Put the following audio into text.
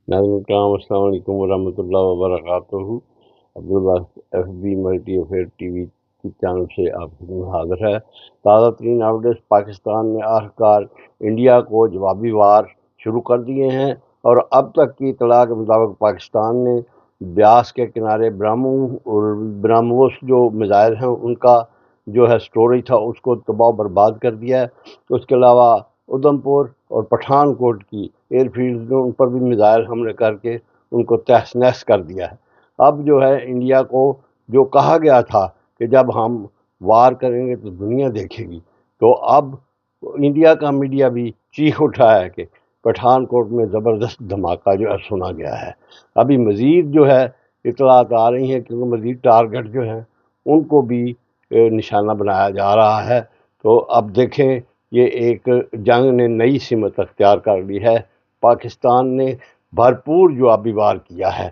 ناظرین کرام السلام علیکم ورحمۃ اللہ وبرکاتہ۔ Abdullah F B multi affair T V کی چینل سے آپ کی خدمت حاضر ہے۔ تازہ ترین اپڈیٹس: پاکستان نے آخرکار انڈیا کو جوابی وار شروع کر دیے ہیں، اور اب تک کی اطلاع کے مطابق پاکستان نے بیاس کے کنارے برہموس جو میزائل ہیں ان کا جو ہے سٹوریج تھا اس کو تباہ و برباد کر دیا ہے۔ اس کے علاوہ ادھم پور اور پٹھان کوٹ کی ایئر فیلڈ ان پر بھی میزائل حملے کر کے ان کو تہس نہس کر دیا ہے۔ اب جو ہے انڈیا کو جو کہا گیا تھا کہ جب ہم وار کریں گے تو دنیا دیکھے گی، تو اب انڈیا کا میڈیا بھی چیخ اٹھا ہے کہ پٹھان کوٹ میں زبردست دھماکہ جو ہے سنا گیا ہے۔ ابھی مزید جو ہے اطلاعات آ رہی ہیں کیونکہ مزید ٹارگٹ جو ہیں ان کو بھی نشانہ بنایا جا رہا ہے۔ تو اب دیکھیں یہ ایک جنگ نے نئی سمت اختیار کر لی ہے۔ پاکستان نے بھرپور جوابی وار کیا ہے۔